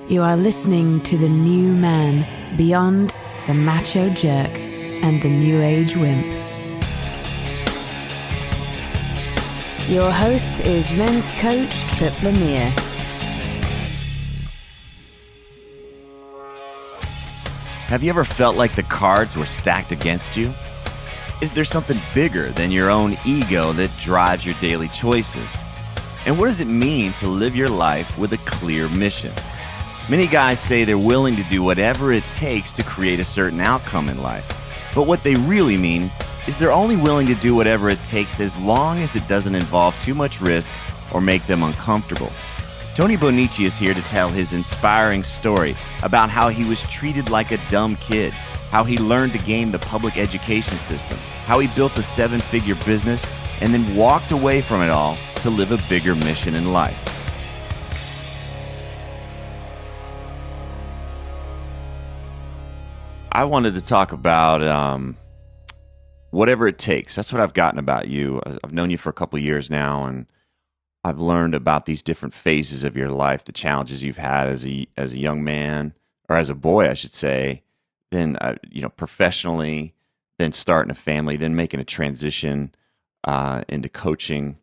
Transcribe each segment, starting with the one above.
You are listening to the new man, beyond the macho jerk and the new age wimp. Your host is men's coach Tripp Lanier. Have you ever felt like the cards were stacked against you? Is there something bigger than your own ego that drives your daily choices? And what does it mean to live your life with a clear mission? Many guys say they're willing to do whatever it takes to create a certain outcome in life. But what they really mean is they're only willing to do whatever it takes as long as it doesn't involve too much risk or make them uncomfortable. Tony Bonnici is here to tell his inspiring story about how he was treated like a dumb kid, how he learned to game the public education system, how he built a 7-figure business, and then walked away from it all to live a bigger mission in life. I wanted to talk about whatever it takes. That's what I've gotten about you. I've known you for a couple of years now, and I've learned about these different phases of your life, the challenges you've had as a young man, or as a boy, I should say, then professionally, then starting a family, then making a transition into coaching.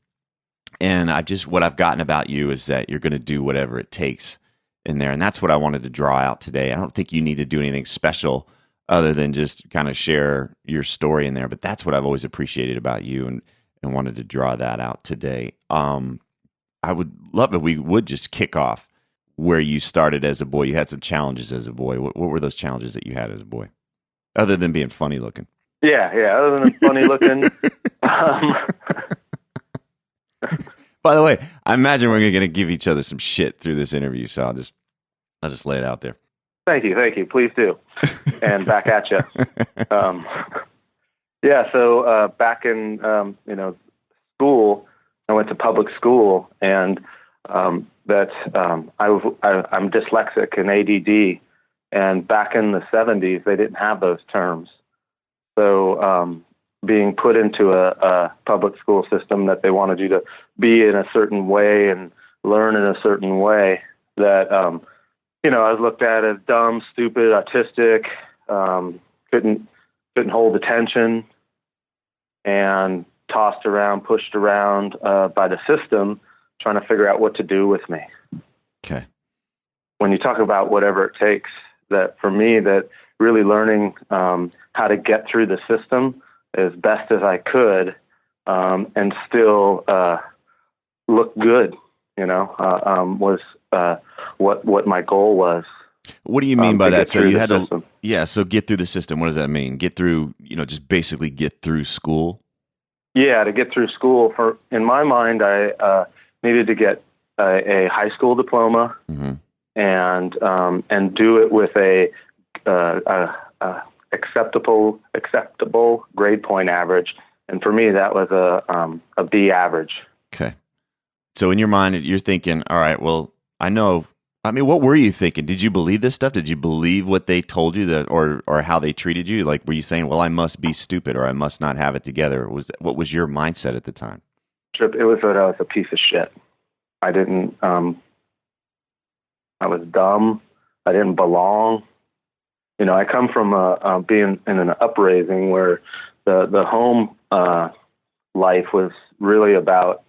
And what I've gotten about you is that you're going to do whatever it takes in there, and that's what I wanted to draw out today. I don't think you need to do anything special other than just kind of share your story in there. But that's what I've always appreciated about you, and wanted to draw that out today. I would love if we would just kick off where you started as a boy. You had some challenges as a boy. What were those challenges that you had as a boy, other than being funny looking? Yeah, other than funny looking. By the way, I imagine we're going to give each other some shit through this interview, so I'll just lay it out there. Thank you. Please do. And back at you. So back in school, I went to public school, and I'm dyslexic and ADD. And back in the 70s, they didn't have those terms. So being put into a public school system that they wanted you to be in a certain way and learn in a certain way, that I was looked at as dumb, stupid, autistic, couldn't hold attention, and tossed around, pushed around by the system, trying to figure out what to do with me. Okay. When you talk about whatever it takes, that for me, that really learning how to get through the system as best as I could, and still look good, was what my goal was. What do you mean by that? So you had to, so get through the system. What does that mean? Get through, just basically get through school? Yeah, to get through school. In my mind, I needed to get a high school diploma, mm-hmm. and do it with a acceptable grade point average. And for me, that was a B average. Okay. So in your mind, you're thinking, all right, well, what were you thinking? Did you believe this stuff? Did you believe what they told you, that, or how they treated you? Like, were you saying, well, I must be stupid, or I must not have it together? What was your mindset at the time? Tripp, it was that I was a piece of shit. I didn't, I was dumb. I didn't belong. I come from being in an upraising where the home life was really about,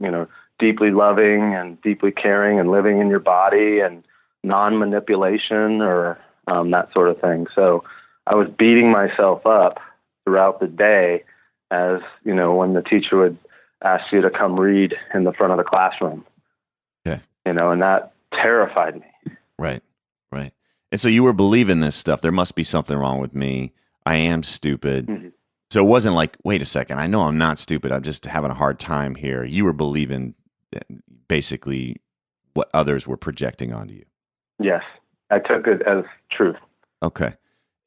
deeply loving and deeply caring and living in your body and non-manipulation or that sort of thing. So I was beating myself up throughout the day as, when the teacher would ask you to come read in the front of the classroom. Okay. And that terrified me. Right. And so you were believing this stuff. There must be something wrong with me. I am stupid. Mm-hmm. So it wasn't like, wait a second, I know I'm not stupid. I'm just having a hard time here. You were believing basically what others were projecting onto you. Yes. I took it as truth. Okay.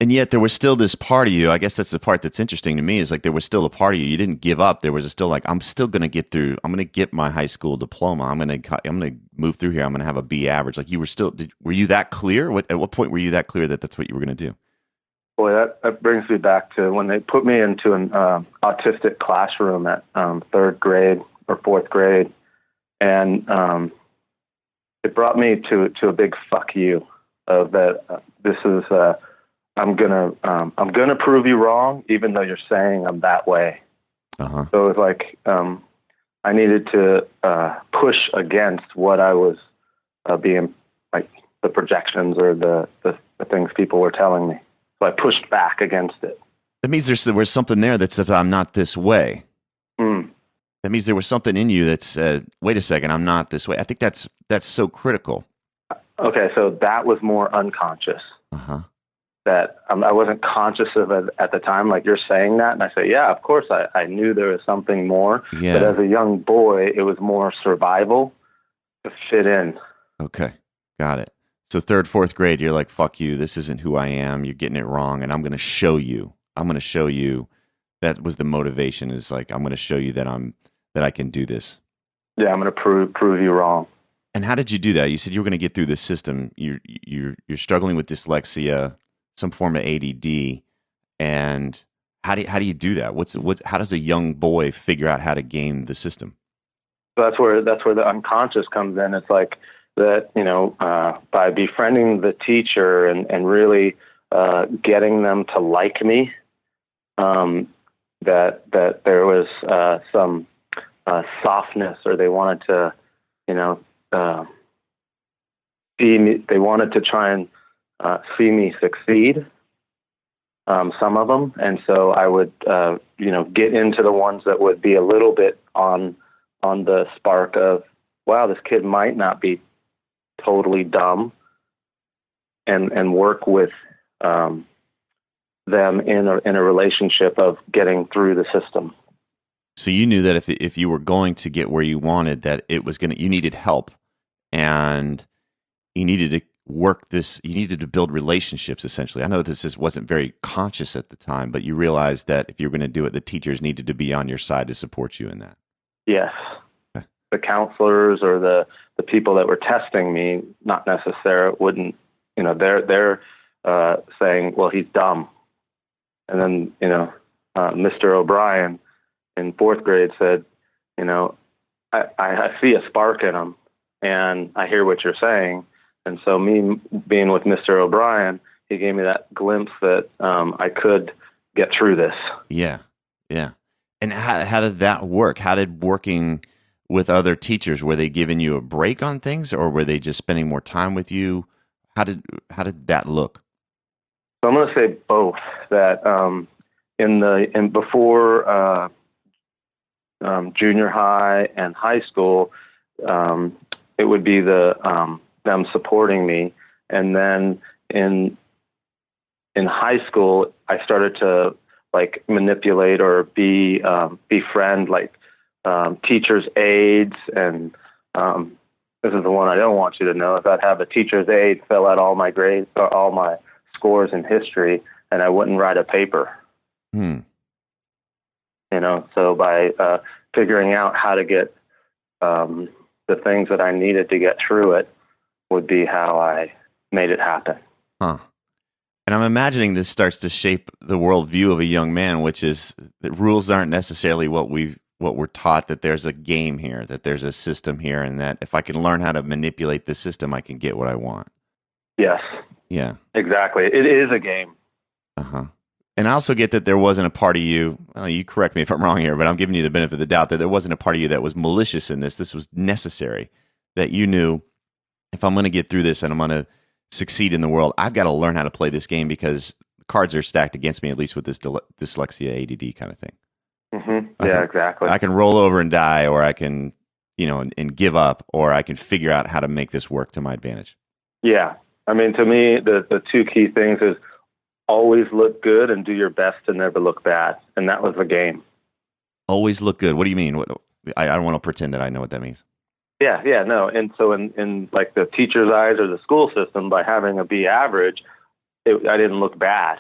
And yet there was still this part of you, I guess that's the part that's interesting to me, is like there was still a part of you. You didn't give up. There was still like, I'm still going to get through. I'm going to get my high school diploma. I'm going to move through here. I'm going to have a B average. Like you were still, were you that clear? At what point were you that clear that that's what you were going to do? Boy, that brings me back to when they put me into an autistic classroom at third grade or fourth grade. And it brought me to a big fuck you. of that. This is I'm gonna prove you wrong, even though you're saying I'm that way. Uh-huh. So it was like I needed to push against what I was being like the projections or the things people were telling me. So I pushed back against it. That means there was something there that says I'm not this way. That means there was something in you that said, wait a second, I'm not this way. I think that's so critical. Okay, so that was more unconscious. Uh-huh. That I wasn't conscious of it at the time, like you're saying that. And I say, yeah, of course, I knew there was something more. Yeah. But as a young boy, it was more survival to fit in. Okay, got it. So 3rd, 4th grade, you're like, fuck you, this isn't who I am, you're getting it wrong, and I'm going to show you. That was the motivation, is like, I'm going to show you that I can do this. Yeah, I'm going to prove you wrong. And how did you do that? You said you were going to get through this system. You're struggling with dyslexia, some form of ADD, and how do you do that? How does a young boy figure out how to game the system? So that's where the unconscious comes in. It's like that, by befriending the teacher and really getting them to like me, that there was some softness, or they wanted to, see me. They wanted to try and see me succeed. Some of them, and so I would, get into the ones that would be a little bit on the spark of, wow, this kid might not be totally dumb, and work with them in a relationship of getting through the system. So you knew that if you were going to get where you wanted, that you needed help, and you needed to work this. You needed to build relationships. Essentially, I know this wasn't very conscious at the time, but you realized that if you were going to do it, the teachers needed to be on your side to support you in that. Yes, okay. The counselors or the people that were testing me, not necessarily wouldn't. They're saying, well, he's dumb, and then Mr. O'Brien in 4th grade said, I see a spark in him, and I hear what you're saying. And so me being with Mr. O'Brien, he gave me that glimpse that I could get through this. Yeah, yeah. And how did that work? How did working with other teachers, were they giving you a break on things, or were they just spending more time with you? How did that look? So I'm going to say both. That before junior high and high school, it would be them supporting me, and then in high school, I started to like manipulate or befriend teachers' aides, and this is the one I don't want you to know. If I'd have a teacher's aide fill out all my grades or all my scores in history, and I wouldn't write a paper. So by figuring out how to get the things that I needed to get through it would be how I made it happen. Huh. And I'm imagining this starts to shape the worldview of a young man, which is that rules aren't necessarily what we're taught, that there's a game here, that there's a system here, and that if I can learn how to manipulate the system, I can get what I want. Yes. Yeah. Exactly. It is a game. Uh-huh. And I also get that there wasn't a part of you, you correct me if I'm wrong here, but I'm giving you the benefit of the doubt that there wasn't a part of you that was malicious in this. This was necessary, that you knew, if I'm going to get through this and I'm going to succeed in the world, I've got to learn how to play this game, because cards are stacked against me, at least with this dyslexia, ADD kind of thing. Mm-hmm. Yeah, exactly. I can roll over and die, or I can, and give up, or I can figure out how to make this work to my advantage. Yeah. I mean, to me, the two key things is always look good and do your best to never look bad. And that was the game. Always look good. What do you mean? I don't want to pretend that I know what that means. Yeah, no. And so in like the teacher's eyes or the school system, by having a B average, I didn't look bad.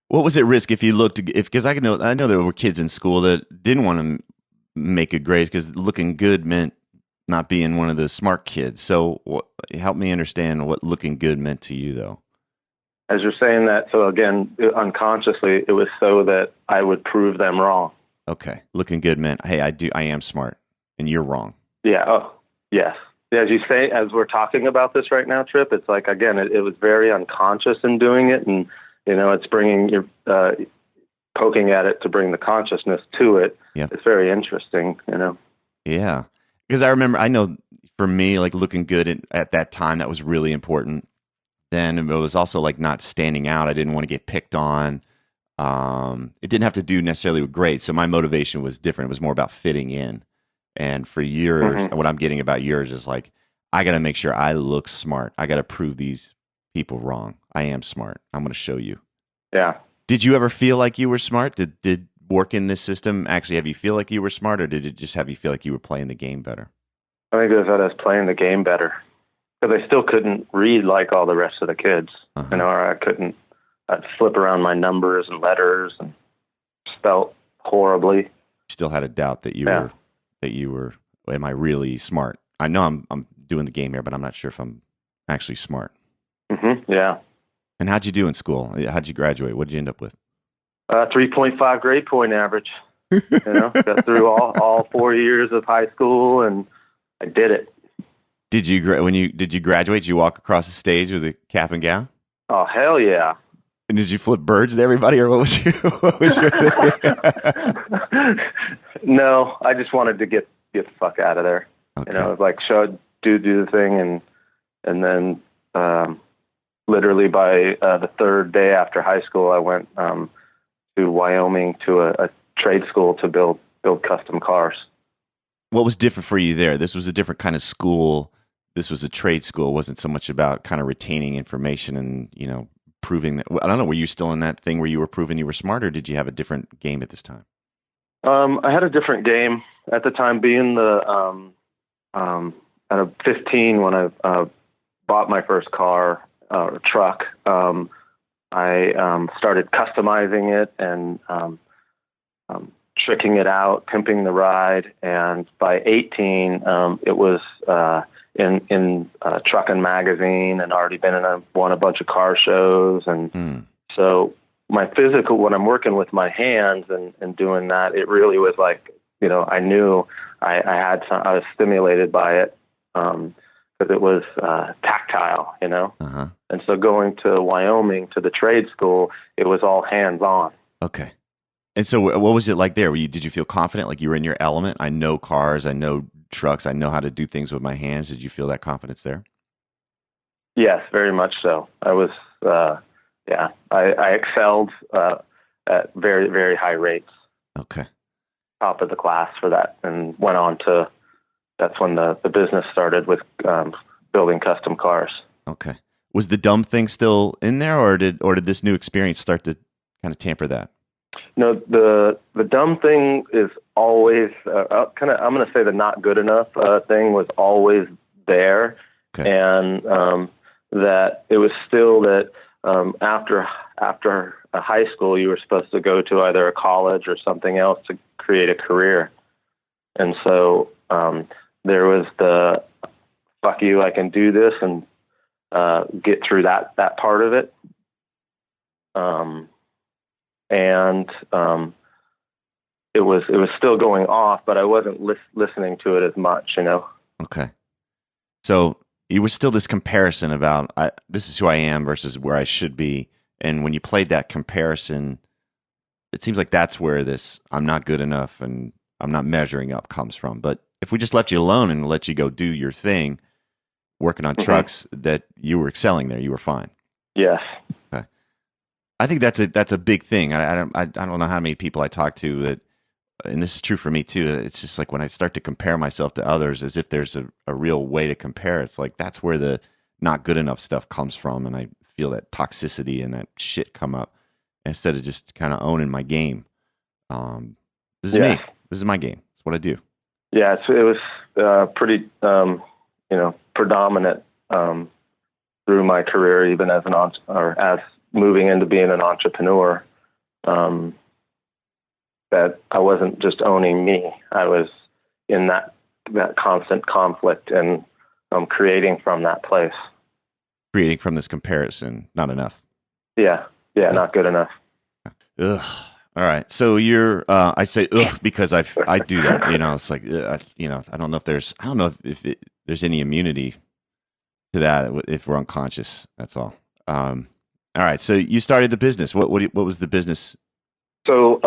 What was at risk if you looked? Because I know there were kids in school that didn't want to make good grades because looking good meant not being one of the smart kids. So help me understand what looking good meant to you, though. As you're saying that, so again, unconsciously, it was so that I would prove them wrong. Okay, looking good meant, hey, I am smart, and you're wrong. Yeah. Oh, yes. as you say, as we're talking about this right now, Tripp, it's like, again, it was very unconscious in doing it. And, it's bringing your, poking at it to bring the consciousness to it. Yep. It's very interesting, Yeah. Because I know for me, like looking good at that time, that was really important. Then it was also like not standing out. I didn't want to get picked on. It didn't have to do necessarily with grades. So my motivation was different. It was more about fitting in. And for years, what I'm getting about yours is like, I got to make sure I look smart. I got to prove these people wrong. I am smart. I'm going to show you. Yeah. Did you ever feel like you were smart? Did work in this system actually have you feel like you were smart, or did it just have you feel like you were playing the game better? I think it was that I was playing the game better, because I still couldn't read like all the rest of the kids, or I'd flip around my numbers and letters and spelt horribly. Still had a doubt that you were, am I really smart? I know I'm doing the game here, but I'm not sure if I'm actually smart. Yeah. And how'd you do in school? How'd you graduate? What did you end up with? 3.5 grade point average. Got through all 4 years of high school, and I did it. Did you graduate? Did you walk across the stage with a cap and gown? Oh, hell yeah! And did you flip birds to everybody, or what was your thing? No, I just wanted to get the fuck out of there. Okay. Like do the thing, and then literally by the third day after high school, I went to Wyoming to a trade school to build custom cars. What was different for you there? This was a different kind of school. This was a trade school. It wasn't so much about kind of retaining information and, proving that. I don't know. Were you still in that thing where you were proving you were smart, or did you have a different game at this time? I had a different game at the time, being at 15 when I bought my first car or truck. I started customizing it and tricking it out, pimping the ride, and by 18, it was in Truckin' Magazine, and already won a bunch of car shows, and so my physical, when I'm working with my hands and doing that, it really was like, I knew I was stimulated by it because it was tactile, and so going to Wyoming to the trade school, it was all hands on. Okay. And so what was it like there? Did you feel confident, like you were in your element? I know cars, I know trucks, I know how to do things with my hands. Did you feel that confidence there? Yes, very much so. I was, I excelled at very, very high rates. Okay. Top of the class for that, and went on to, that's when the business started with building custom cars. Okay. Was the dumb thing still in there, or did this new experience start to kind of tamper that? No, the dumb thing is always I'm going to say the not good enough thing was always there, okay. And that it was still that after a high school you were supposed to go to either a college or something else to create a career, and so there was the fuck you, I can do this and get through that part of it. And it was still going off, but I wasn't listening to it as much, Okay. So you were still this comparison about this is who I am versus where I should be. And when you played that comparison, it seems like that's where this I'm not good enough and I'm not measuring up comes from. But if we just left you alone and let you go do your thing, working on trucks, that you were excelling there, you were fine. Yes. Okay. I think that's a big thing. I don't know how many people I talk to that, and this is true for me too. It's just like when I start to compare myself to others, as if there's a real way to compare. It's like that's where the not good enough stuff comes from, and I feel that toxicity and that shit come up instead of just kind of owning my game. This is me. This is my game. It's what I do. Yeah, it was pretty, predominant through my career, even as as moving into being an entrepreneur. That I wasn't just owning me; I was in that constant conflict and creating from that place. Creating from this comparison, not enough. Yeah, not good enough. Ugh. All right. So you're, I say ugh because I do that. It's like, I don't know if there's any immunity to that if we're unconscious. That's all. All right. So you started the business. What was the business? So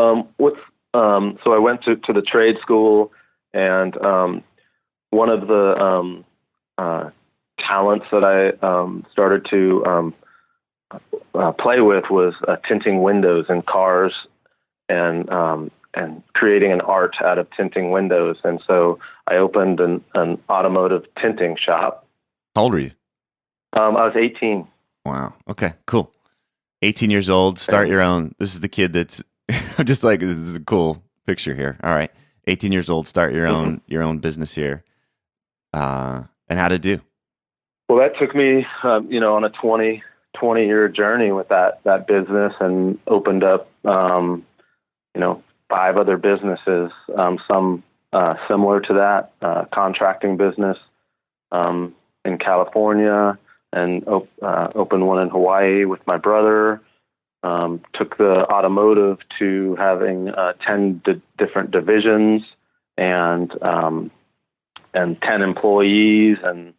so I went to the trade school, and one of the talents that I started to play with was tinting windows in cars, and creating an art out of tinting windows. And so I opened an automotive tinting shop. How old were you? I was 18. Wow. Okay, cool. 18 years old, start your own. This is the kid that's I'm just like, this is a cool picture here. All right. 18 years old, start your own business here. And how to do? Well, that took me, on a 20-year journey with that business, and opened up, 5 other businesses, some similar to that, contracting business in California, and opened one in Hawaii with my brother. Took the automotive to having 10 different divisions and 10 employees, and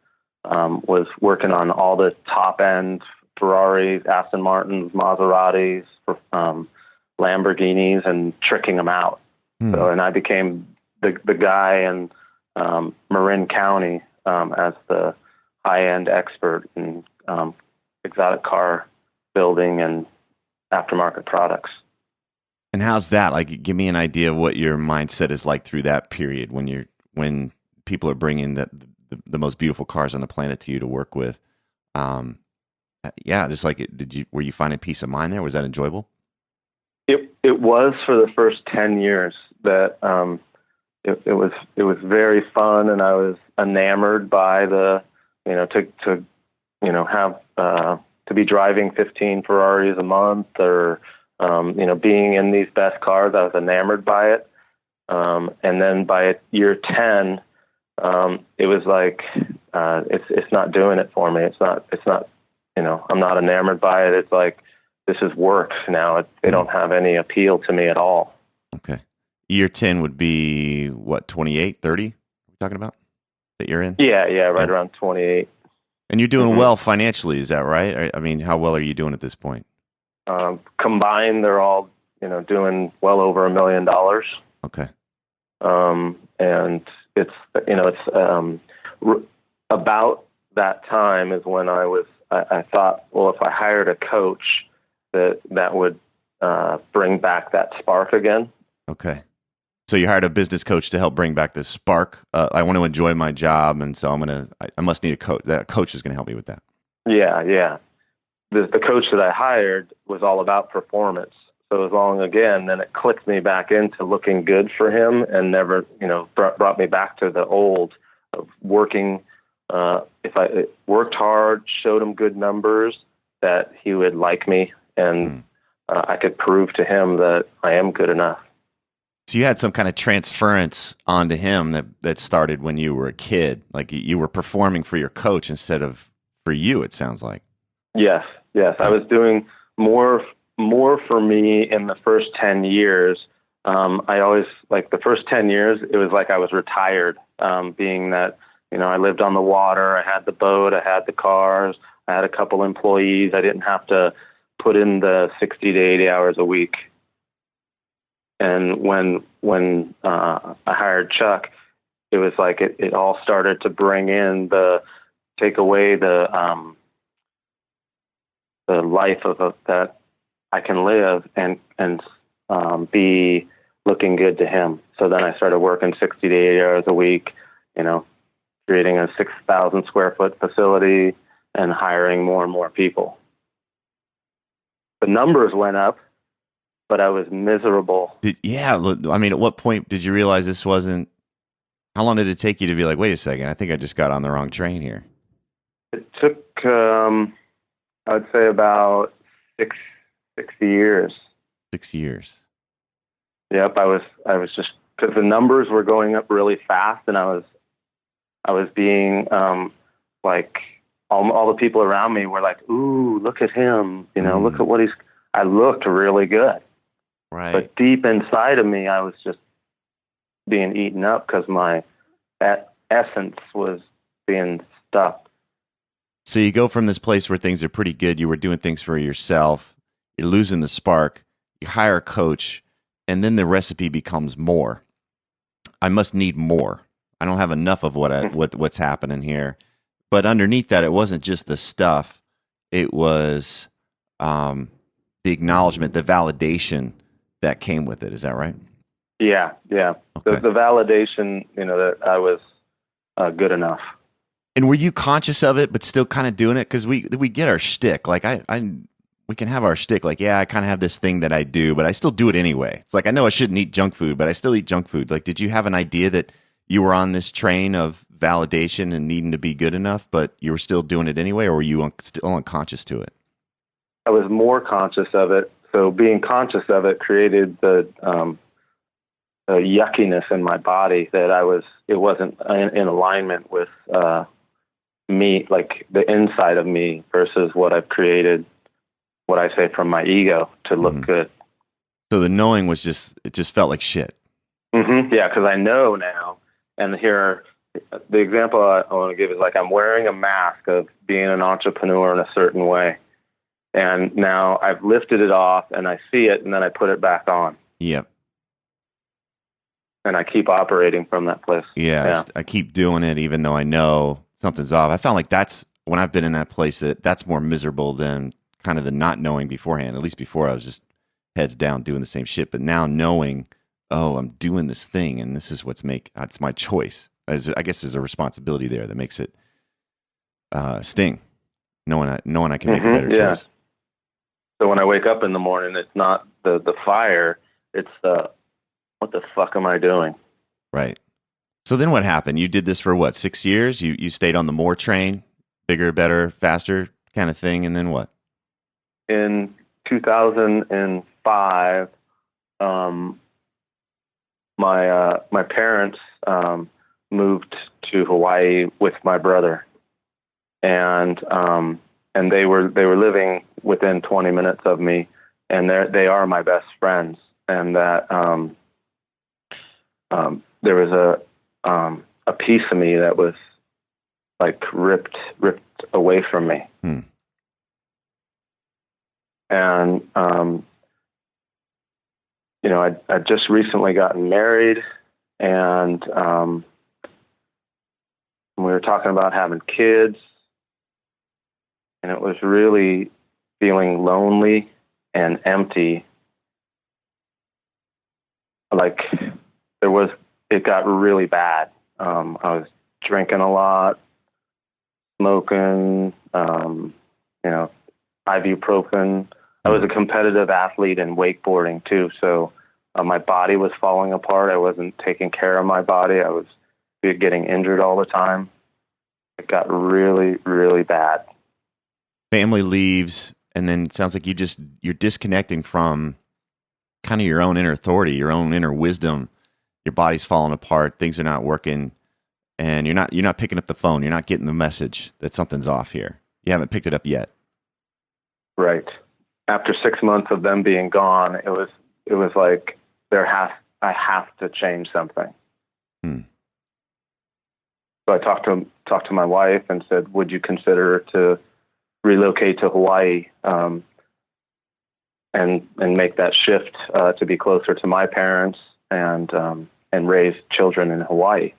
was working on all the top end Ferraris, Aston Martins, Maseratis, Lamborghinis, and tricking them out. So, and I became the guy in Marin County as the high-end expert in exotic car building and aftermarket products. And how's that? Like, give me an idea of what your mindset is like through that period when people are bringing the most beautiful cars on the planet to you to work with. Just like were you finding peace of mind there? Was that enjoyable? It was for the first 10 years that it was very fun, and I was enamored by to be driving 15 Ferraris a month, or being in these best cars. I was enamored by it, and then by year 10, it was like it's not doing it for me. It's not. I'm not enamored by it. It's like, this is work now. They don't have any appeal to me at all. Okay. Year 10 would be what, 28, 30? We're talking about that you're in? Yeah, right around 28. And you're doing well financially, is that right? I mean, how well are you doing at this point? Combined, they're all, doing well over $1 million. Okay. And it's about that time is when I thought, well, if I hired a coach, that would bring back that spark again. Okay. So you hired a business coach to help bring back the spark. I want to enjoy my job, and so I must need a coach. That coach is going to help me with that. Yeah. The coach that I hired was all about performance. So as long, again, then it clicked me back into looking good for him, and never, brought me back to the old of working. If I worked hard, showed him good numbers, that he would like me, and I could prove to him that I am good enough. So you had some kind of transference onto him that started when you were a kid. Like you were performing for your coach instead of for you, it sounds like. Yes. I was doing more for me in the first 10 years. I always, like the first 10 years, it was like I was retired, being that, I lived on the water, I had the boat, I had the cars, I had a couple employees. I didn't have to put in the 60 to 80 hours a week. And when I hired Chuck, it was like it all started to bring in take away the life that I can live and be looking good to him. So then I started working 60 to 80 hours a week, creating a 6,000 square foot facility and hiring more and more people. The numbers went up, but I was miserable. At what point did you realize this wasn't? How long did it take you to be like, wait a second, I think I just got on the wrong train here? It took, I would say, about 6 years. 6 years. Yep, I was just, because the numbers were going up really fast, and I was being like, all the people around me were like, "Ooh, look at him! Look at what he's." I looked really good, right? But deep inside of me, I was just being eaten up because my essence was being stuck. So you go from this place where things are pretty good. You were doing things for yourself. You're losing the spark. You hire a coach, and then the recipe becomes more. I must need more. I don't have enough of what's happening here. But underneath that, it wasn't just the stuff. It was the acknowledgement, the validation that came with it. Is that right? Yeah. Okay. The validation, that I was good enough. And were you conscious of it, but still kind of doing it? Because we get our shtick. Like we can have our shtick. Like, yeah, I kind of have this thing that I do, but I still do it anyway. It's like, I know I shouldn't eat junk food, but I still eat junk food. Like, did you have an idea that you were on this train of validation and needing to be good enough, but you were still doing it anyway, or were you still unconscious to it? I was more conscious of it. So being conscious of it created the yuckiness in my body that it wasn't in alignment with me, like the inside of me versus what I've created, what I say from my ego to look good. So the knowing it just felt like shit. Mm-hmm. Yeah, because I know now. And here, the example I want to give is like I'm wearing a mask of being an entrepreneur in a certain way. And now I've lifted it off and I see it and then I put it back on. Yep. And I keep operating from that place. Yeah. I keep doing it even though I know something's off. I found like that's when I've been in that place that's more miserable than kind of the not knowing beforehand. At least before I was just heads down doing the same shit. But now knowing, oh, I'm doing this thing and this is it's my choice. I guess there's a responsibility there that makes it sting. Knowing I can make a better choice. So when I wake up in the morning, it's not the fire, it's what the fuck am I doing? Right. So then what happened? You did this for what, 6 years? You stayed on the more train, bigger, better, faster kind of thing, and then what? In 2005, my parents moved to Hawaii with my brother, and they were living within 20 minutes of me, and they are my best friends, and that there was a piece of me that was like ripped away from me. And I'd just recently gotten married, and we were talking about having kids, and it was really feeling lonely and empty. Like it got really bad. I was drinking a lot, smoking, ibuprofen. I was a competitive athlete in wakeboarding too, so my body was falling apart. I wasn't taking care of my body. I was getting injured all the time. It got really, really bad. Family leaves, and then it sounds like you're disconnecting from kind of your own inner authority, your own inner wisdom. Your body's falling apart. Things are not working, and you're not picking up the phone. You're not getting the message that something's off here. You haven't picked it up yet. Right. After 6 months of them being gone, it was like I have to change something. So I talked to my wife and said, would you consider to relocate to Hawaii and make that shift to be closer to my parents and raise children in Hawaii?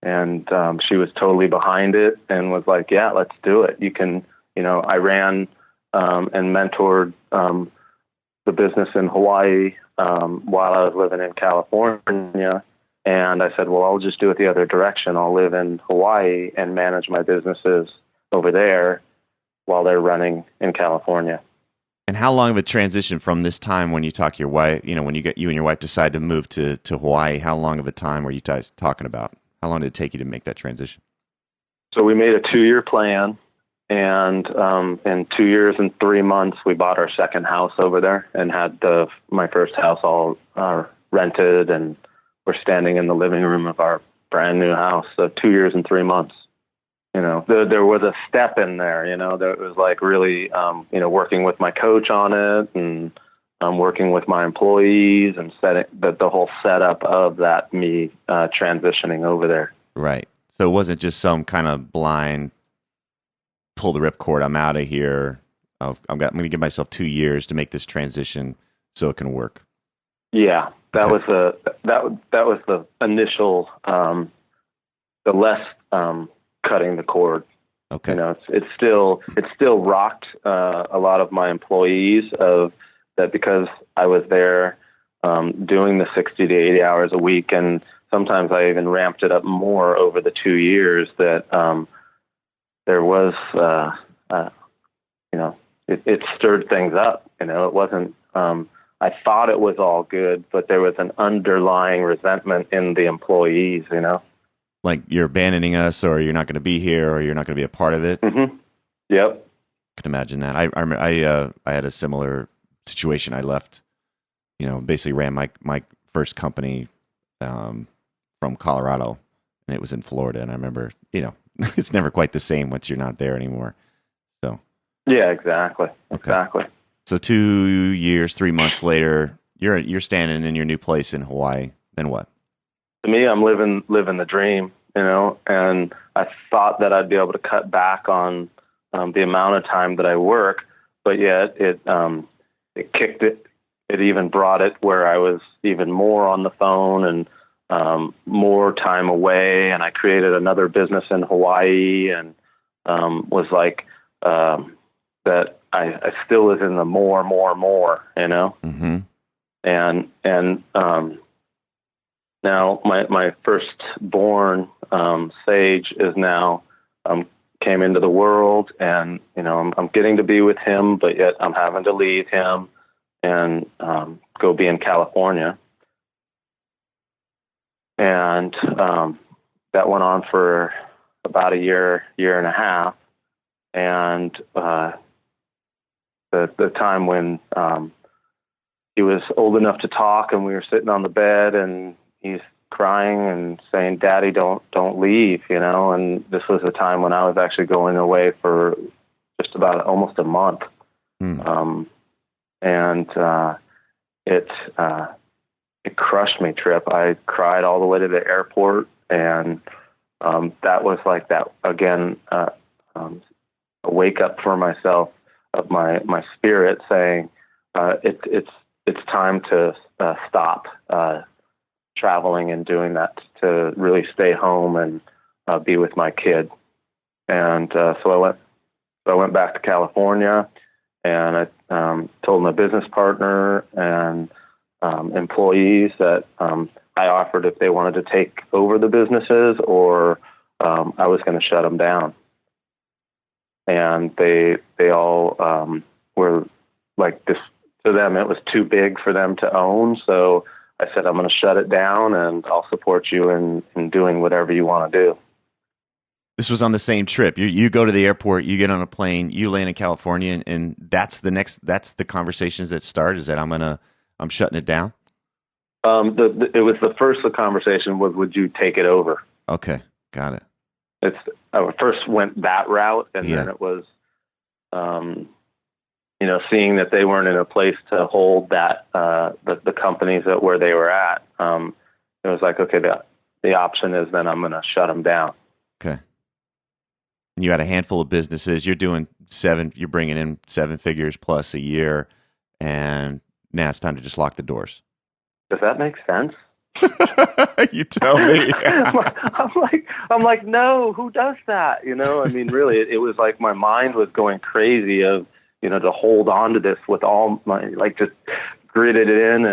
And she was totally behind it and was like, yeah, let's do it. You can, I ran and mentored the business in Hawaii while I was living in California. And I said, well, I'll just do it the other direction. I'll live in Hawaii and manage my businesses over there while they're running in California. And how long of a transition from this time when you talk to your wife, when you and your wife decide to move to Hawaii, how long of a time were you guys talking about? How long did it take you to make that transition? So we made a 2-year plan, and in 2 years and 3 months, we bought our second house over there and had my first house all rented, and we're standing in the living room of our brand new house. So 2 years and 3 months. There was a step in there, that was like really, working with my coach on it, and working with my employees and setting the whole setup of that, me transitioning over there. Right. So it wasn't just some kind of blind pull the ripcord. I'm out of here. I'm going to give myself 2 years to make this transition so it can work. Yeah, that Okay. was the initial, the less cutting the cord. Okay. You know, it's still rocked a lot of my employees of that, because I was there doing the 60 to 80 hours a week, and sometimes I even ramped it up more over the 2 years. That there was, you know, it stirred things up. You know, it wasn't. I thought it was all good, but there was an underlying resentment in the employees. You know, Like you're abandoning us, or you're not going to be here, or you're not going to be a part of it. Mm-hmm. Yep. I can imagine that. I had a similar situation. I left, basically ran my first company from Colorado, and it was in Florida. And I remember, it's never quite the same once you're not there anymore. So Yeah, exactly. Okay. Exactly. So 2 years, 3 months later, you're standing in your new place in Hawaii. Then what? To me, I'm living the dream, and I thought that I'd be able to cut back on the amount of time that I work, but yet it kicked it. It even brought it where I was even more on the phone and more time away. And I created another business in Hawaii, and was like that. I still was in the more, Mm-hmm. and now my firstborn Sage is now came into the world, and I'm getting to be with him, but yet I'm having to leave him and go be in California. And that went on for about a year and a half. And the time when he was old enough to talk, and we were sitting on the bed, and he's crying and saying, "Daddy, don't leave," and this was a time when I was actually going away for just about almost a month. And it crushed me, Tripp. I cried all the way to the airport, and that was like that again, a wake up for myself of my spirit saying, it's time to stop traveling and doing that, to really stay home and be with my kid. And so I went back to California, and I told my business partner and employees that I offered if they wanted to take over the businesses, or I was going to shut them down. And they all were like this. To them, it was too big for them to own. So I said, I'm going to shut it down, and I'll support you in doing whatever you want to do. This was on the same trip. You go to the airport, you get on a plane, you land in California, and that's the conversations that start. Is that I'm shutting it down? It was the first conversation was, would you take it over? Okay, got it. I first went that route, and then it was, seeing that they weren't in a place to hold that the companies where they were at. It was like, okay, the option is then I'm going to shut them down. Okay. And you had a handful of businesses. You're bringing in 7 figures plus a year, and now it's time to just lock the doors. Does that make sense? You tell me. I'm like, no, who does that? I mean, really, it was like my mind was going crazy of, to hold on to this with all my, just grit it in.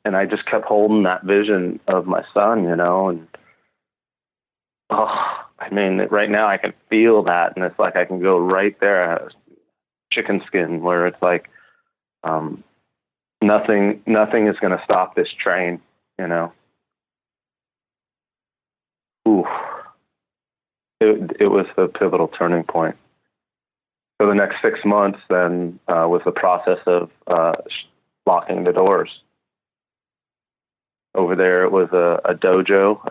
And I just kept holding that vision of my son, and, I mean, right now I can feel that. And it's like, I can go right there, chicken skin, where it's like, nothing is going to stop this train, Ooh. It was the pivotal turning point. So the next 6 months then was the process of locking the doors. Over there, it was a dojo,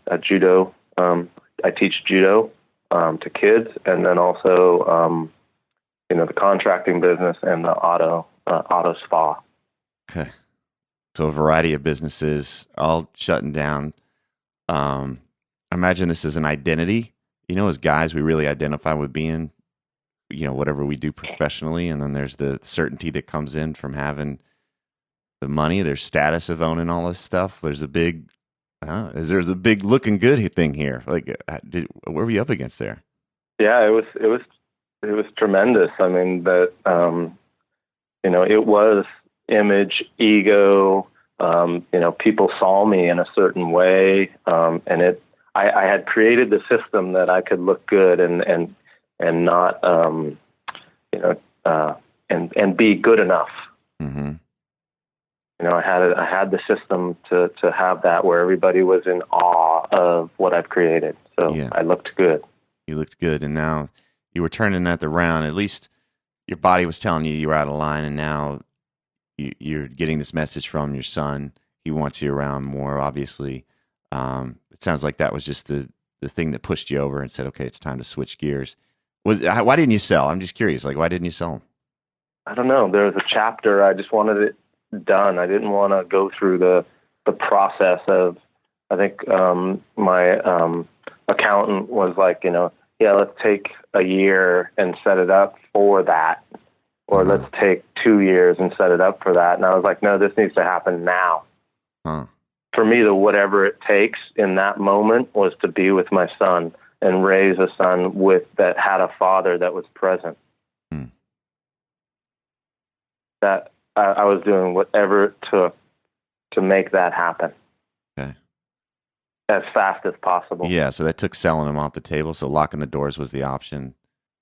a judo. I teach judo to kids, and then also, the contracting business and the auto spa. Okay. So a variety of businesses all shutting down. I imagine this is an identity. As guys, we really identify with being, whatever we do professionally, and then there's the certainty that comes in from having the money. There's status of owning all this stuff. There's a big, there's a big looking good thing here. Like, what were you up against there? Yeah, it was tremendous. I mean, that it was image, ego. People saw me in a certain way, and I had created the system that I could look good and not, and be good enough. Mm-hmm. I had the system to have that where everybody was in awe of what I've created. So yeah. I looked good. You looked good, and now you were turning that around. At least your body was telling you were out of line, and now you're getting this message from your son. He wants you around more, obviously. It sounds like that was just the thing that pushed you over and said, okay, it's time to switch gears. Why didn't you sell? I'm just curious. Like, why didn't you sell them? I don't know. There was a chapter. I just wanted it done. I didn't want to go through the process of, I think my accountant was like, let's take a year and set it up for that. Or let's take 2 years and set it up for that. And I was like, no, this needs to happen now. Huh. For me, whatever it takes in that moment was to be with my son and raise a son that had a father that was present. That I was doing whatever it took to make that happen. Okay. As fast as possible. Yeah, so that took selling them off the table. So locking the doors was the option.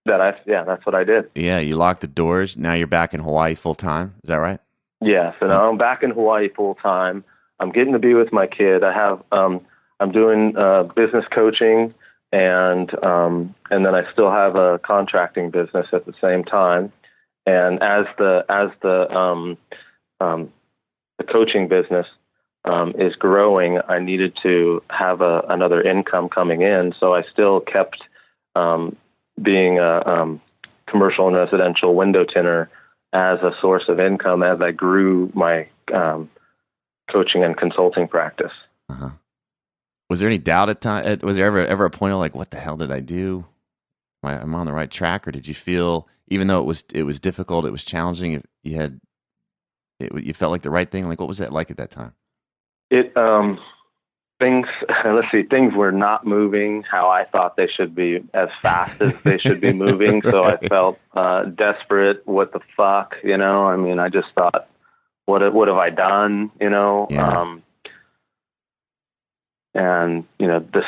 That's what I did. Yeah, you locked the doors. Now you're back in Hawaii full time. Is that right? Yeah, so now I'm back in Hawaii full time. I'm getting to be with my kid. I have I'm doing business coaching, and then I still have a contracting business at the same time. And as the coaching business is growing, I needed to have another income coming in. So I still kept being a commercial and residential window tinner as a source of income as I grew my coaching and consulting practice. Uh-huh. Was there any doubt at time? Was there ever a point of like, what the hell did I do? Am I on the right track? Or did you feel, even though it was difficult, it was challenging, you felt like the right thing? Like, what was that like at that time? Things were not moving how I thought they should be, as fast as they should be moving. So I felt desperate. What the fuck? I mean, I just thought, what have I done? Yeah. And this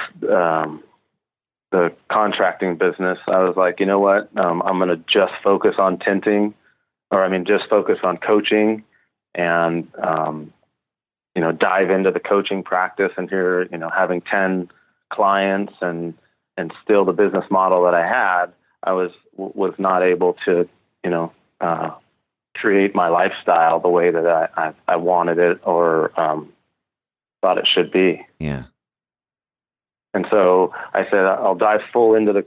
the contracting business, I was like, you know what? I'm going to just focus on tinting, just focus on coaching, and dive into the coaching practice. And here, having 10 clients and still the business model that I had, I was not able to, create my lifestyle the way that I wanted it or thought it should be. Yeah. And so I said, I'll dive full into the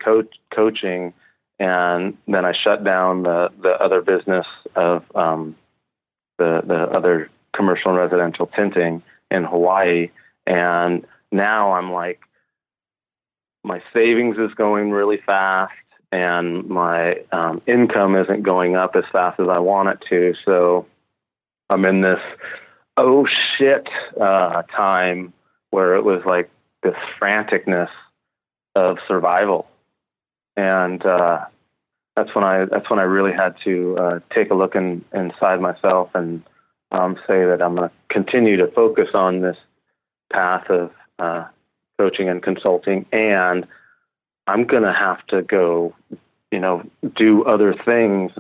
coaching, and then I shut down the other business of the other commercial and residential tinting in Hawaii. And now I'm like, my savings is going really fast, and my income isn't going up as fast as I want it to. So I'm in this oh shit time where it was like this franticness of survival. And that's when I really had to take a look inside myself and say that I'm going to continue to focus on this path of coaching and consulting, and I'm going to have to go, do other things,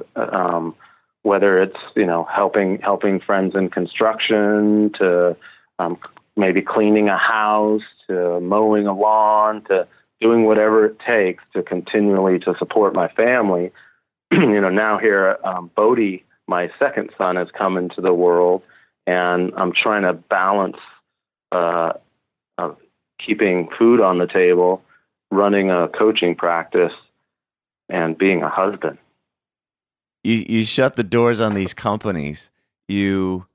whether it's, helping friends in construction, to maybe cleaning a house, to mowing a lawn, to doing whatever it takes to continually to support my family. Now here, Bodhi, my second son, has come into the world, and I'm trying to balance keeping food on the table, running a coaching practice, and being a husband. You shut the doors on these companies. You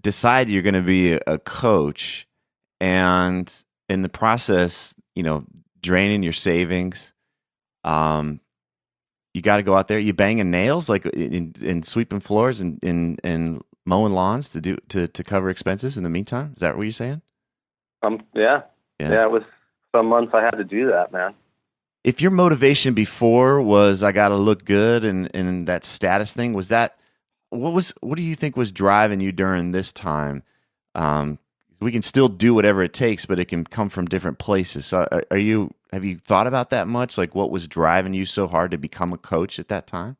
decide you're going to be a coach, and in the process, draining your savings, you got to go out there. You banging nails, like in sweeping floors and mowing lawns to cover expenses in the meantime. Is that what you're saying? Yeah. It was some months I had to do that, man. If your motivation before was I got to look good and that status thing, was that what do you think was driving you during this time? We can still do whatever it takes, but it can come from different places. So have you thought about that much? Like what was driving you so hard to become a coach at that time?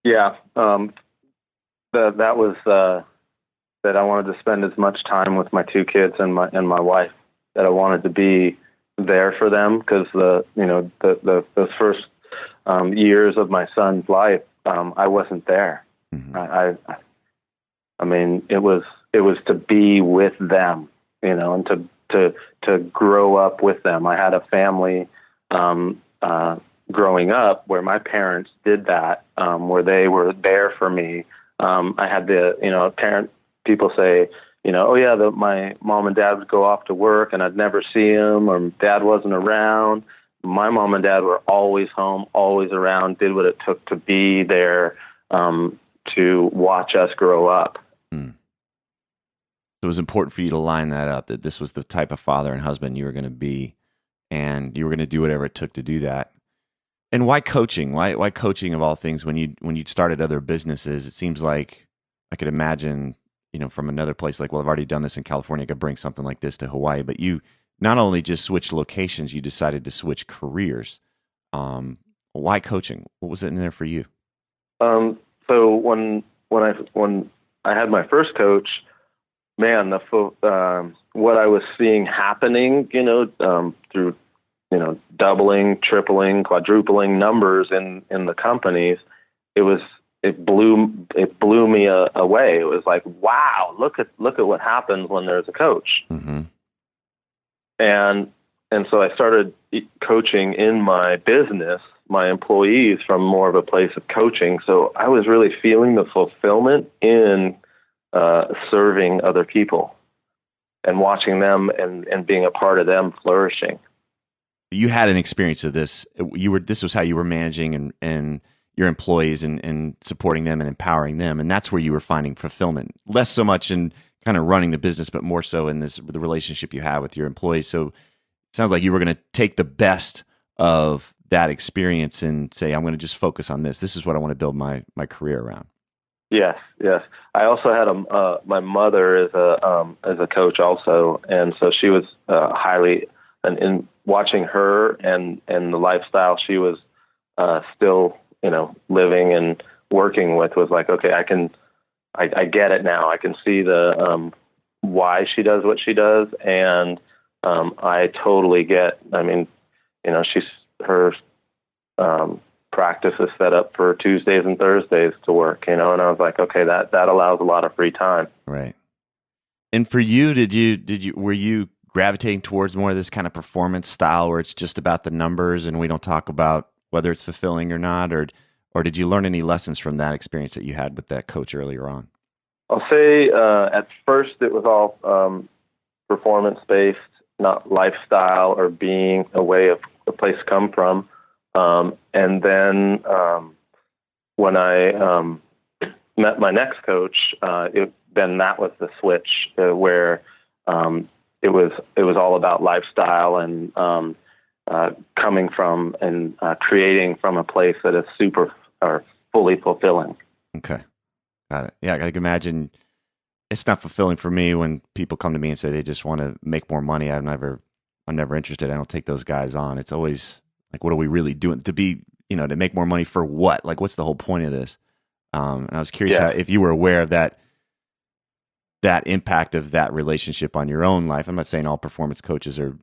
Yeah. That was that I wanted to spend as much time with my two kids and my wife, that I wanted to be there for them, because those first years of my son's life, I wasn't there. Mm-hmm. I mean, it was to be with them, and to grow up with them. I had a family growing up where my parents did that, where they were there for me. I had people say, oh yeah, my mom and dad would go off to work and I'd never see them, or dad wasn't around. My mom and dad were always home, always around, did what it took to be there, to watch us grow up. Mm. So it was important for you to line that up, that this was the type of father and husband you were going to be, and you were going to do whatever it took to do that. And why coaching? Why coaching of all things? When you started other businesses, it seems like I could imagine, from another place, like, well, I've already done this in California, I could bring something like this to Hawaii. But you not only just switched locations, you decided to switch careers. Why coaching? What was it in there for you? So when I had my first coach, man, what I was seeing happening, through doubling, tripling, quadrupling numbers in the companies, it blew me away. It was like, wow, look at what happens when there's a coach. Mm-hmm. And so I started coaching in my business, my employees, from more of a place of coaching. So I was really feeling the fulfillment in serving other people and watching them and being a part of them flourishing. You had an experience of this. This was how you were managing and your employees and supporting them and empowering them, and that's where you were finding fulfillment. Less so much in kind of running the business, but more so in the relationship you have with your employees. So it sounds like you were going to take the best of that experience and say, I'm going to just focus on this. This is what I want to build my career around. Yes. I also had my mother as a coach also, and so she was highly, and in watching her and the lifestyle she was still living and working with, was like, okay, I get it now. I can see the why she does what she does, and I totally get. I mean, her practice is set up for Tuesdays and Thursdays to work, and I was like, okay, that allows a lot of free time. Right. And for you, were you gravitating towards more of this kind of performance style where it's just about the numbers and we don't talk about whether it's fulfilling or not, or did you learn any lessons from that experience that you had with that coach earlier on? I'll say at first it was all performance based, not lifestyle or being a place to come from. And then when I met my next coach, then that was the switch where it was all about lifestyle and coming from and creating from a place that is super or fully fulfilling. Okay, got it. Yeah, I can imagine it's not fulfilling for me when people come to me and say they just want to make more money. I'm never interested. I don't take those guys on. It's always like, what are we really doing to be, to make more money for what? Like, what's the whole point of this? And I was curious if you were aware of that impact of that relationship on your own life. I'm not saying all performance coaches are,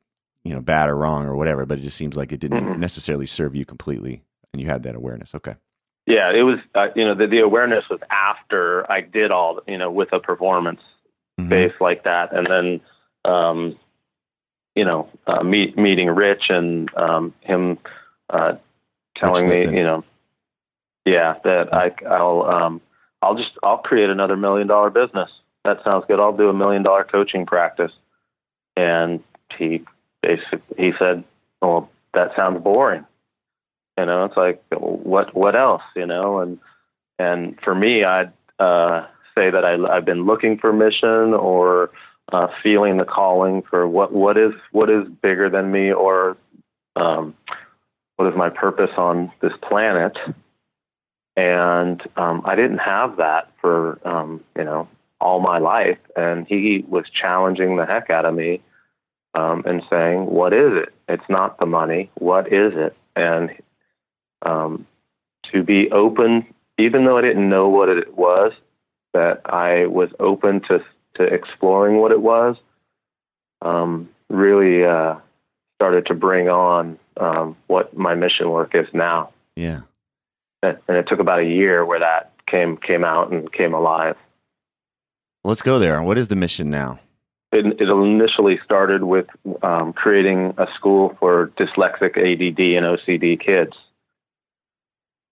bad or wrong or whatever, but it just seems like it didn't necessarily serve you completely, and you had that awareness. Okay. Yeah, it was, the awareness was after I did all, with a performance base like that. And then, meeting Rich and him telling me, that I'll create another $1 million business. That sounds good. I'll do $1 million coaching practice. And he basically, he said, well, that sounds boring. It's like, what else, and for me, I'd say that I've been looking for mission, or feeling the calling for what is bigger than me, or what is my purpose on this planet. And I didn't have that for all my life, and he was challenging the heck out of me, and saying, what is it? It's not the money. What is it? And to be open, even though I didn't know what it was, that I was open to exploring what it was, really started to bring on what my mission work is now. Yeah. And it took about a year where that came out and came alive. Let's go there. What is the mission now? It initially started with creating a school for dyslexic, ADD, and OCD kids.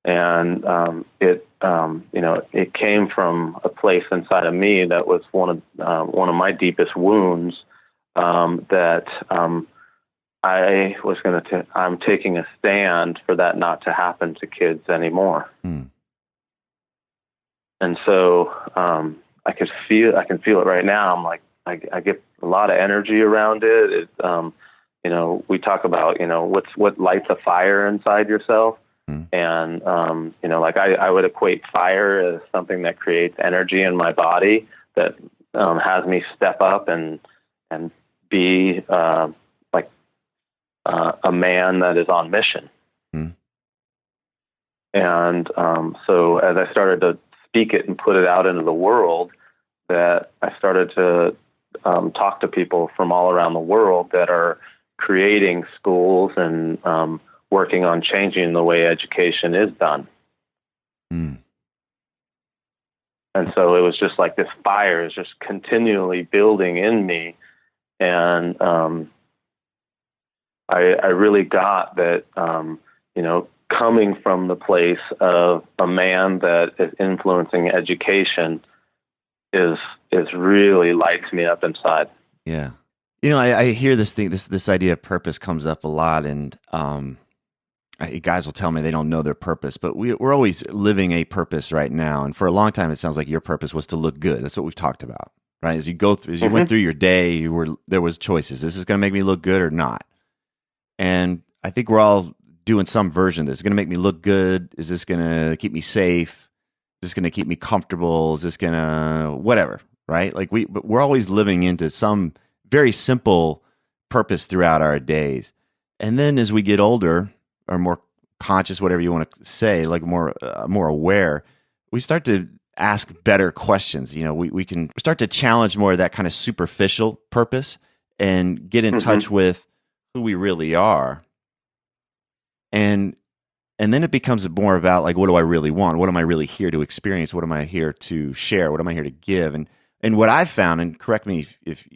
And it came from a place inside of me that was one of my deepest wounds, that I'm taking a stand for that not to happen to kids anymore. And so I can feel it right now. I'm like, I get a lot of energy around it. We talk about, what lights a fire inside yourself. And, I would equate fire as something that creates energy in my body that has me step up and be a man that is on mission. And so as I started to speak it and put it out into the world, that I started to talk to people from all around the world that are creating schools and working on changing the way education is done. And so it was just like this fire is just continually building in me. And I really got that, coming from the place of a man that is influencing education is really lights me up inside. Yeah. I hear this thing, this idea of purpose comes up a lot, and guys will tell me they don't know their purpose, but we're always living a purpose right now. And for a long time, it sounds like your purpose was to look good. That's what we've talked about, right? As you went through your day, there was choices. This is going to make me look good or not. And I think we're all doing some version of this. Is it going to make me look good? Is this going to keep me safe? Is this going to keep me comfortable? Is this going to whatever, right? But we're always living into some very simple purpose throughout our days. And then as we get older, or more conscious, whatever you want to say, like more aware, we start to ask better questions. We can start to challenge more of that kind of superficial purpose and get in touch with who we really are. And then it becomes more about, like, what do I really want? What am I really here to experience? What am I here to share? What am I here to give? And what I've found, and correct me if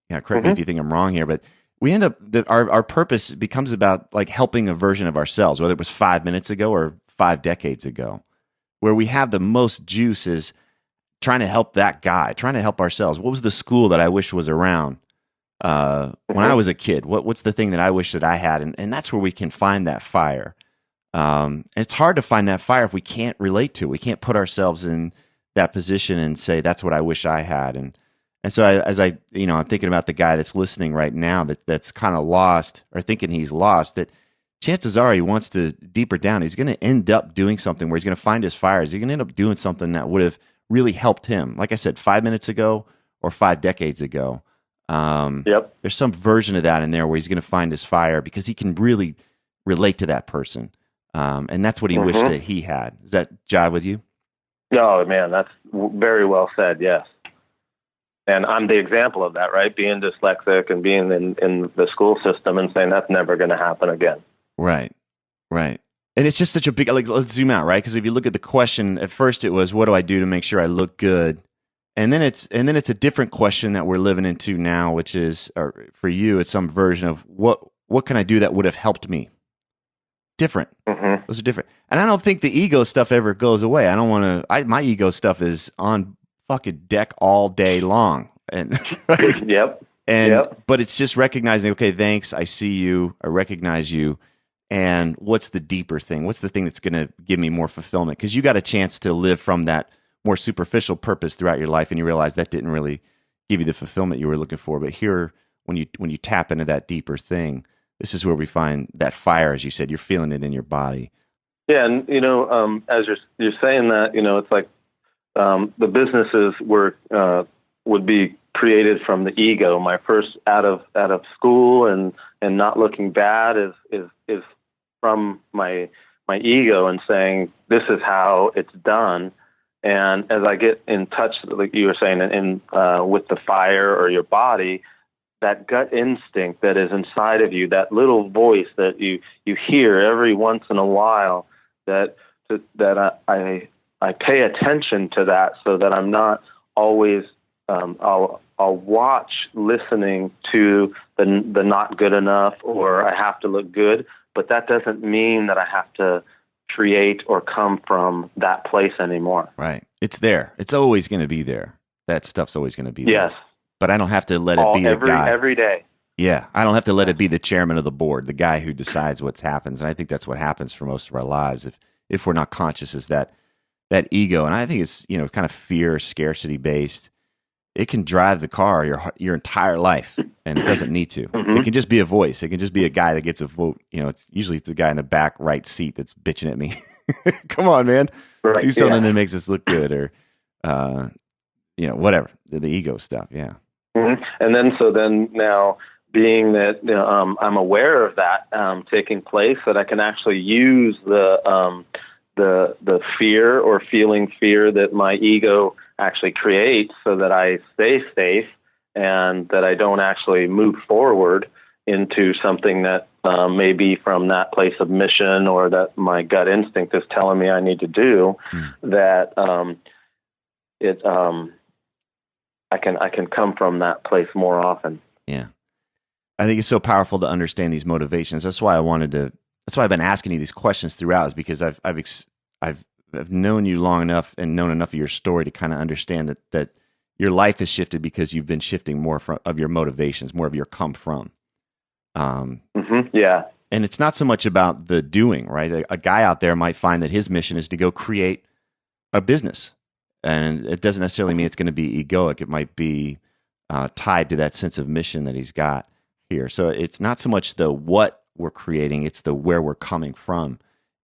correct me if you think I'm wrong here, but we end up that our purpose becomes about, like, helping a version of ourselves, whether it was 5 minutes ago or 5 decades ago, where we have the most juice is trying to help that guy, trying to help ourselves. What was the school that I wish was around when I was a kid? What's the thing that I wish that I had? And that's where we can find that fire. And it's hard to find that fire if we can't relate to it. We can't put ourselves in that position and say, that's what I wish I had. And so I'm thinking about the guy that's listening right now that's kind of lost, or thinking he's lost, that chances are he wants to deeper down. He's going to end up doing something where he's going to find his fire. He's going to end up doing something that would have really helped him. Like I said, 5 minutes ago or 5 decades ago. There's some version of that in there where he's going to find his fire because he can really relate to that person. And that's what he wished that he had. Does that jive with you? Oh, man, that's very well said. Yes. And I'm the example of that, right? Being dyslexic and being in the school system and saying that's never going to happen again. Right. And it's just such a big, let's zoom out, right? Because if you look at the question, at first it was, what do I do to make sure I look good? And then it's a different question that we're living into now, which is, or for you, it's some version of what can I do that would have helped me? Different. Those are different. And I don't think the ego stuff ever goes away. I don't want to, my ego stuff is on fucking deck all day long. And Yep. But it's just recognizing, okay, thanks, I see you, I recognize you, and what's the deeper thing? What's the thing that's going to give me more fulfillment? Because you got a chance to live from that more superficial purpose throughout your life, and you realize that didn't really give you the fulfillment you were looking for. But here, when you tap into that deeper thing, this is where we find that fire, as you said, you're feeling it in your body. Yeah, and as you're saying that, it's like the businesses would be created from the ego. My first out of school and not looking bad is from my ego and saying this is how it's done. And as I get in touch, like you were saying, with the fire or your body, that gut instinct that is inside of you, that little voice that you hear every once in a while, that I pay attention to that so that I'm not always I'll watch listening to the not good enough or I have to look good, but that doesn't mean that I have to create or come from that place anymore. Right. It's there. It's always going to be there. That stuff's always going to be there. Yes. But I don't have to let it be the guy. Every day. Yeah. I don't have to let it be the chairman of the board, the guy who decides what happens. And I think that's what happens for most of our lives if we're not conscious, is that ego. And I think it's, kind of fear, scarcity based. It can drive the car your entire life, and it doesn't need to. Mm-hmm. It can just be a voice. It can just be a guy that gets a vote. It's usually the guy in the back right seat that's bitching at me. Come on, man. Right, do something that makes us look good, or whatever. The ego stuff. Yeah. Mm-hmm. And then now, being that I'm aware of that taking place, that I can actually use the fear or feeling fear that my ego actually creates, so that I stay safe and that I don't actually move forward into something that may be from that place of mission or that my gut instinct is telling me I need to do. That I can come from that place more often. Yeah. I think it's so powerful to understand these motivations. That's why I've been asking you these questions throughout, is because I've known you long enough and known enough of your story to kind of understand that your life has shifted because you've been shifting more of your motivations, more of your come from. Yeah. And it's not so much about the doing, right? A guy out there might find that his mission is to go create a business. And it doesn't necessarily mean it's going to be egoic. It might be tied to that sense of mission that he's got here. So it's not so much the what we're creating, it's the where we're coming from.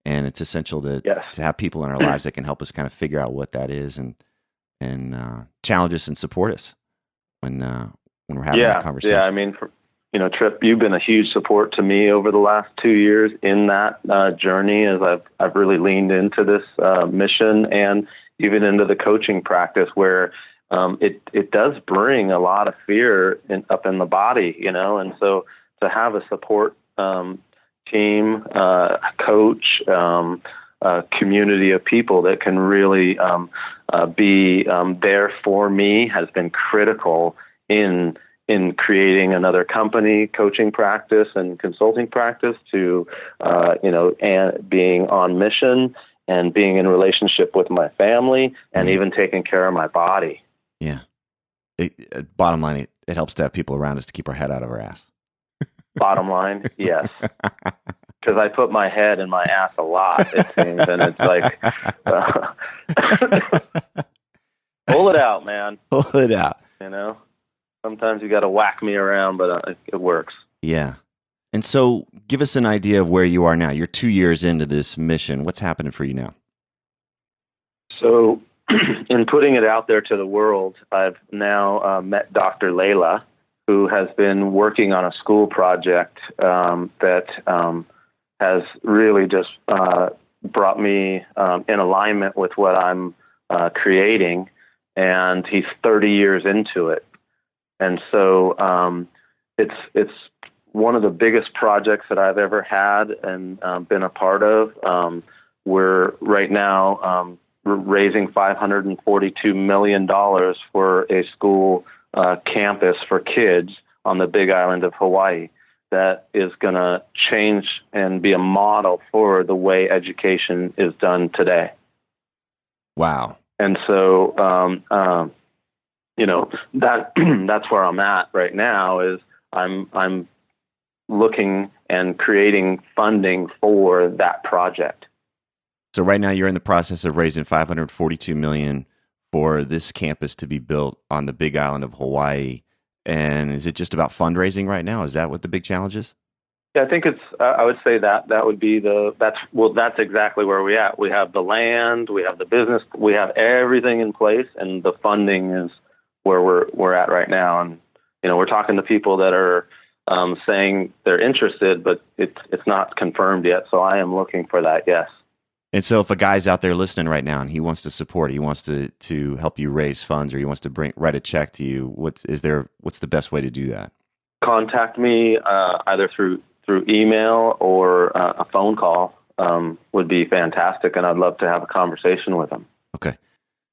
And it's essential to have people in our lives that can help us kind of figure out what that is and challenge us and support us when we're having that conversation. Yeah, I mean, Tripp, you've been a huge support to me over the last 2 years in that journey, as I've really leaned into this mission, and even into the coaching practice, where it does bring a lot of fear up in the body, and so to have a support team, coach, a community of people that can really be there for me has been critical in creating another company, coaching practice and consulting practice, to and being on mission and being in relationship with my family, and even taking care of my body. Yeah. Bottom line, it helps to have people around us to keep our head out of our ass. Bottom line, yes. Because I put my head in my ass a lot, it seems, and it's like, pull it out, man. Pull it out. Sometimes you got to whack me around, but it works. Yeah. And so give us an idea of where you are now. You're 2 years into this mission. What's happening for you now? So in putting it out there to the world, I've now met Dr. Layla, who has been working on a school project that has really just brought me in alignment with what I'm creating, and he's 30 years into it. And so it's one of the biggest projects that I've ever had and been a part of. We're right now raising $542 million for a school campus for kids on the Big Island of Hawaii that is going to change and be a model for the way education is done today. Wow. And so that's where I'm at right now. Is I'm looking and creating funding for that project. So right now you're in the process of raising $542 million for this campus to be built on the Big Island of Hawaii. And is it just about fundraising right now? Is that what the big challenge is? Yeah, I think it's. I would say that would be that's exactly where we're at. We have the land, we have the business, we have everything in place, and the funding is where we're at right now. And we're talking to people that are saying they're interested, but it's not confirmed yet. So I am looking for that. Yes. And so if a guy's out there listening right now and he wants to support, he wants to help you raise funds, or he wants to write a check to you, what's the best way to do that? Contact me either through email or a phone call would be fantastic, and I'd love to have a conversation with them. Okay.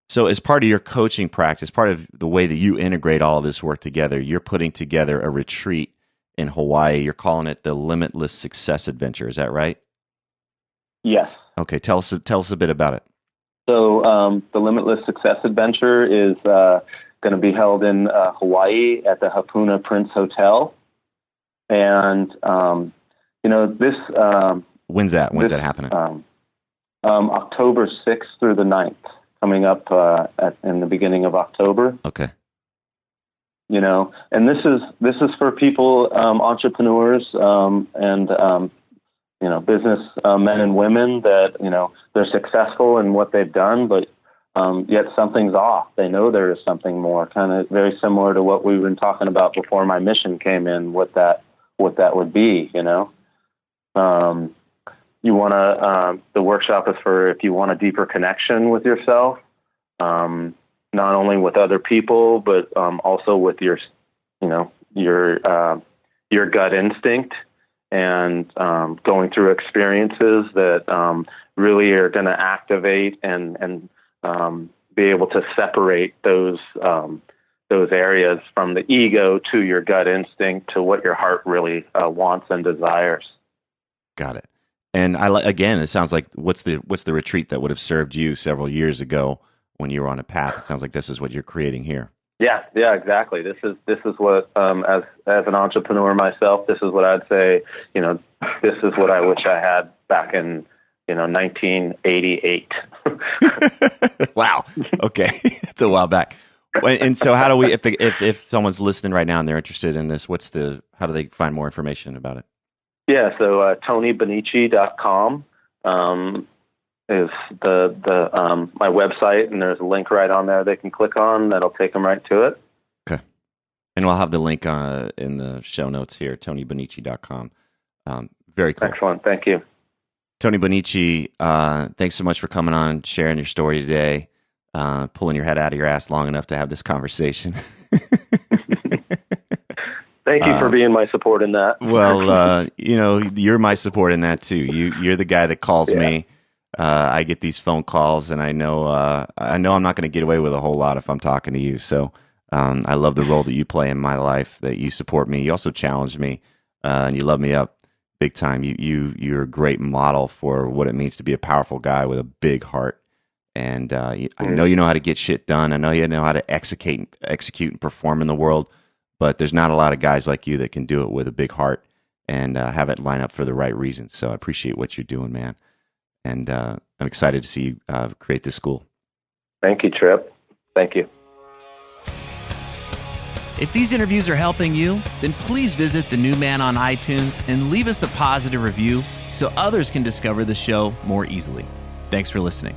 So as part of your coaching practice, part of the way that you integrate all of this work together, you're putting together a retreat in Hawaii. You're calling it the Limitless Success Adventure. Is that right? Yes. Okay. Tell us a bit about it. So the Limitless Success Adventure is going to be held in Hawaii at the Hapuna Prince Hotel. And, this... When's that happening? October 6th through the 9th, coming up in the beginning of October. Okay. And this is for people, entrepreneurs, and business men and women that, they're successful in what they've done, but yet something's off. They know there is something more, kind of very similar to what we've been talking about before my mission came in, what that would be, You want to, the workshop is for if you want a deeper connection with yourself, not only with other people, but also with your gut instinct, and going through experiences that really are going to activate and be able to separate those areas from the ego to your gut instinct to what your heart really wants and desires. Got it. And again, it sounds like what's the retreat that would have served you several years ago when you were on a path? It sounds like this is what you're creating here. Yeah, exactly. This is what as an entrepreneur myself, this is what I'd say. This is what I wish I had back in 1988. Wow. Okay, it's a while back. And so, how do we? If someone's listening right now and they're interested in this, how do they find more information about it? Yeah, so TonyBonnici.com is the my website, and there's a link right on there they can click on that'll take them right to it. Okay, and we'll have the link in the show notes here, TonyBonnici.com. Very cool. Excellent, thank you. Tony Bonnici, thanks so much for coming on, sharing your story today, pulling your head out of your ass long enough to have this conversation. Thank you for being my support in that. Well, you're my support in that too. You're the guy that calls me. I get these phone calls, and I know I'm not going to get away with a whole lot if I'm talking to you. So I love the role that you play in my life, that you support me. You also challenge me, and you love me up big time. You're a great model for what it means to be a powerful guy with a big heart. And I know you know how to get shit done. I know you know how to execute and perform in the world. But there's not a lot of guys like you that can do it with a big heart and have it line up for the right reasons. So I appreciate what you're doing, man. And I'm excited to see you create this school. Thank you, Tripp. Thank you. If these interviews are helping you, then please visit The New Man on iTunes and leave us a positive review so others can discover the show more easily. Thanks for listening.